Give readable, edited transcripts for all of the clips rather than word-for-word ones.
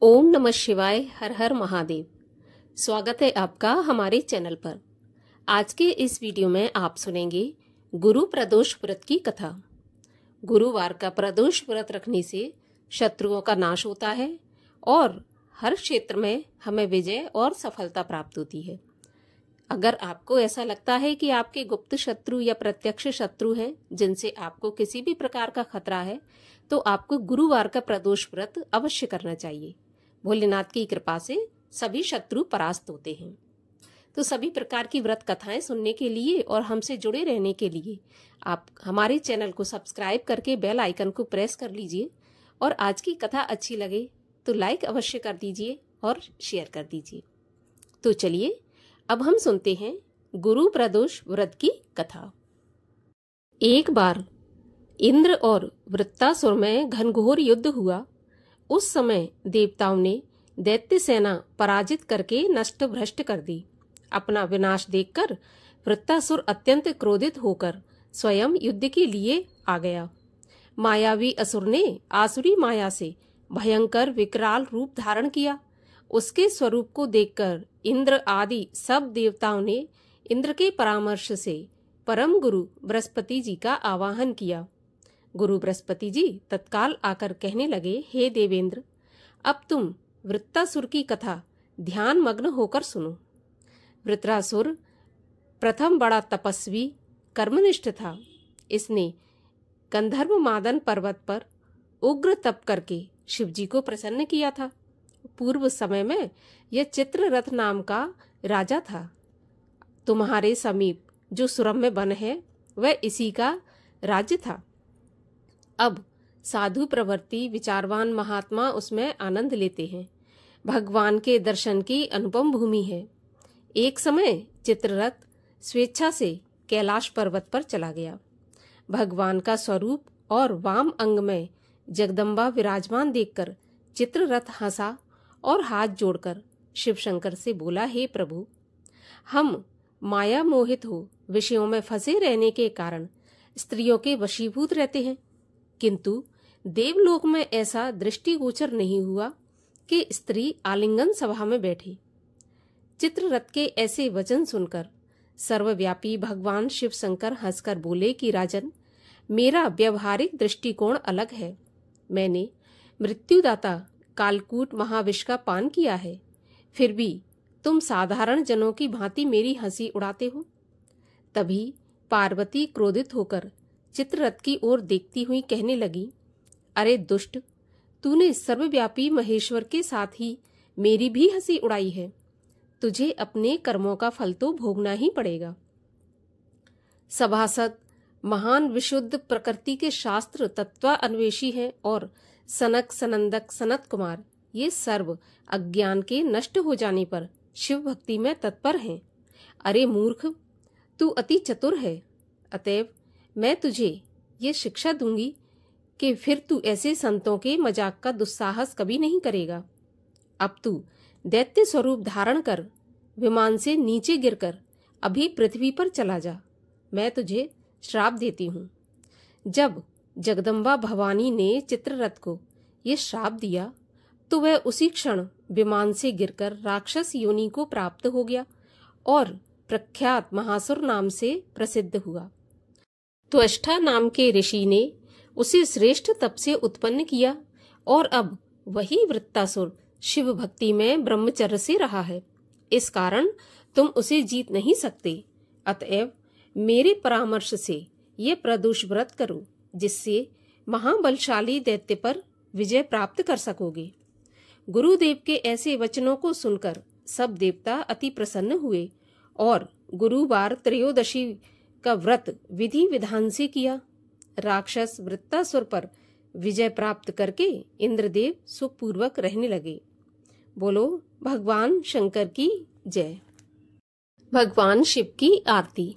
ओम नमः शिवाय। हर हर महादेव। स्वागत है आपका हमारे चैनल पर। आज के इस वीडियो में आप सुनेंगे गुरु प्रदोष व्रत की कथा। गुरुवार का प्रदोष व्रत रखने से शत्रुओं का नाश होता है और हर क्षेत्र में हमें विजय और सफलता प्राप्त होती है। अगर आपको ऐसा लगता है कि आपके गुप्त शत्रु या प्रत्यक्ष शत्रु हैं जिनसे आपको किसी भी प्रकार का खतरा है, तो आपको गुरुवार का प्रदोष व्रत अवश्य करना चाहिए। भोलेनाथ की कृपा से सभी शत्रु परास्त होते हैं। तो सभी प्रकार की व्रत कथाएं सुनने के लिए और हमसे जुड़े रहने के लिए आप हमारे चैनल को सब्सक्राइब करके बेल आइकन को प्रेस कर लीजिए और आज की कथा अच्छी लगे तो लाइक अवश्य कर दीजिए और शेयर कर दीजिए। तो चलिए अब हम सुनते हैं गुरु प्रदोष व्रत की कथा। एक बार इंद्र और वृत्तासुर में घनघोर युद्ध हुआ। उस समय देवताओं ने दैत्य सेना पराजित करके नष्ट भ्रष्ट कर दी। अपना विनाश देखकर वृत्तासुर अत्यंत क्रोधित होकर स्वयं युद्ध के लिए आ गया। मायावी असुर ने आसुरी माया से भयंकर विकराल रूप धारण किया। उसके स्वरूप को देखकर इंद्र आदि सब देवताओं ने इंद्र के परामर्श से परम गुरु बृहस्पति जी का आवाहन किया। गुरु बृहस्पति जी तत्काल आकर कहने लगे, हे देवेंद्र, अब तुम वृत्तासुर की कथा ध्यान मग्न होकर सुनो। वृत्रासुर प्रथम बड़ा तपस्वी कर्मनिष्ठ था। इसने गंधर्व मादन पर्वत पर उग्र तप करके शिवजी को प्रसन्न किया था। पूर्व समय में यह चित्ररथ नाम का राजा था। तुम्हारे समीप जो सुरम्य वन है वह इसी का राज्य था। अब साधु प्रवृत्ति विचारवान महात्मा उसमें आनंद लेते हैं। भगवान के दर्शन की अनुपम भूमि है। एक समय चित्ररथ स्वेच्छा से कैलाश पर्वत पर चला गया। भगवान का स्वरूप और वाम अंग में जगदम्बा विराजमान देखकर चित्ररथ हंसा और हाथ जोड़कर शिव शंकर से बोला, हे प्रभु, हम माया मोहित हो विषयों में फंसे रहने के कारण स्त्रियों के वशीभूत रहते हैं, किंतु देवलोक में ऐसा दृष्टिगोचर नहीं हुआ कि स्त्री आलिंगन सभा में बैठी। चित्ररथ के ऐसे वचन सुनकर सर्वव्यापी भगवान शिव शंकर हंसकर बोले कि राजन, मेरा व्यवहारिक दृष्टिकोण अलग है। मैंने मृत्युदाता कालकूट महाविष का पान किया है, फिर भी तुम साधारण जनों की भांति मेरी हंसी उड़ाते हो। तभी पार्वती क्रोधित होकर चित्ररथ की ओर देखती हुई कहने लगी, अरे दुष्ट, तूने सर्वव्यापी महेश्वर के साथ ही मेरी भी हंसी उड़ाई है। तुझे अपने कर्मों का फल तो भोगना ही पड़ेगा। सभासद महान विशुद्ध प्रकृति के शास्त्र तत्वान्वेषी हैं और सनक सनंदक सनत कुमार ये सर्व अज्ञान के नष्ट हो जाने पर शिव भक्ति में तत्पर हैं। अरे मूर्ख, तू अति चतुर है, अतएव मैं तुझे ये शिक्षा दूंगी कि फिर तू ऐसे संतों के मजाक का दुस्साहस कभी नहीं करेगा। अब तू दैत्य स्वरूप धारण कर विमान से नीचे गिरकर अभी पृथ्वी पर चला जा। मैं तुझे श्राप देती हूँ। जब जगदम्बा भवानी ने चित्ररथ को ये श्राप दिया तो वह उसी क्षण विमान से गिरकर राक्षस योनि को प्राप्त हो गया और प्रख्यात महासुर नाम से प्रसिद्ध हुआ। त्वष्टा नाम के ऋषि ने उसे श्रेष्ठ तप से उत्पन्न किया और अब वही वृत्तासुर शिव भक्ति में ब्रह्मचर्य से रहा है। इस कारण तुम उसे जीत नहीं सकते। अतएव मेरे परामर्श से ये प्रदोष व्रत करो, जिससे महाबलशाली दैत्य पर विजय प्राप्त कर सकोगे। गुरुदेव के ऐसे वचनों को सुनकर सब देवता अति प्रसन्न हुए और गुरुवार त्रयोदशी का व्रत विधि विधान से किया। राक्षस वृत्तासुर पर विजय प्राप्त करके इंद्रदेव सुखपूर्वक रहने लगे। बोलो भगवान शंकर की जय। भगवान शिव की आरती।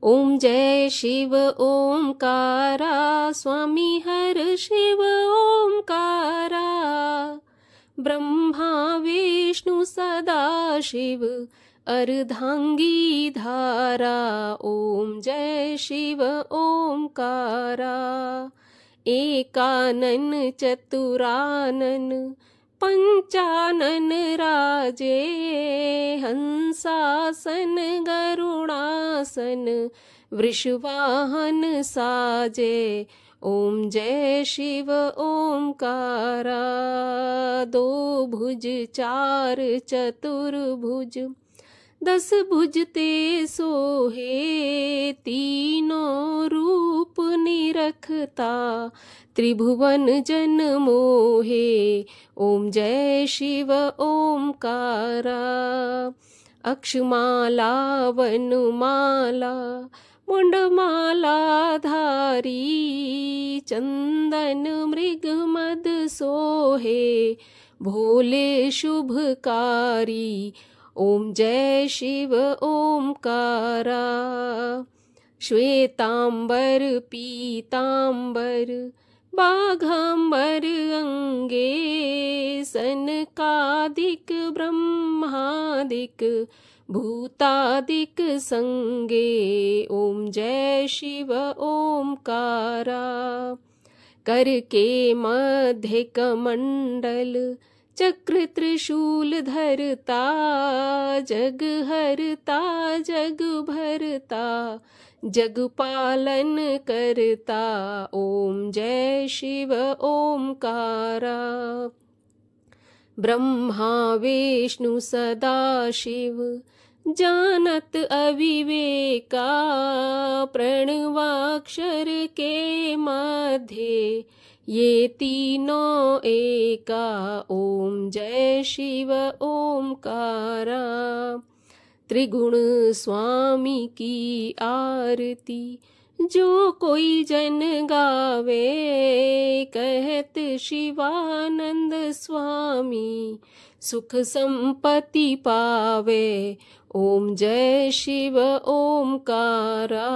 ओम जय शिव ओमकारा, स्वामी हर शिव ओमकारा, ब्रह्मा विष्णु सदा शिव अर्धांगी धारा। ओम जय शिव ओमकारा, एकानन चतुरानन पंचानन राजे, हंसासन गरुड़ासन, वृषवाहन साजे। ओम जय शिव ओमकारा। दो भुज चार चतुर्भुज, 10 भुज ते सोहे, तीनों रूप निरखता, त्रिभुवन जन मोहे। ओम जय शिव ओमकारा। अक्षमाला वनमाला, मुंडमाला धारी, चंदन मृग मद सोहे, भोले शुभकारी। ओम जय शिव ओमकारा। श्वेतांबर पीतांबर, बाघांबर अंगे, सनकादिक ब्रह्मादिक, भूतादिक संगे। ओम जय शिव ओमकारा। कर के मध्य कमंडल, चक्र त्रिशूल धरता, जग हरता जग भरता, जग पालन करता। ओम जय शिव ओमकारा। ब्रह्मा विष्णु सदा शिव, जानत अविवेका, प्रणवाक्षर के मध्य, ये तीनों एका। ओम जय शिव ओमकारा। त्रिगुण स्वामी की आरती, जो कोई जन गावे, कहत शिवानंद स्वामी, सुख संपत्ति पावे। ओम जय शिव ओमकारा।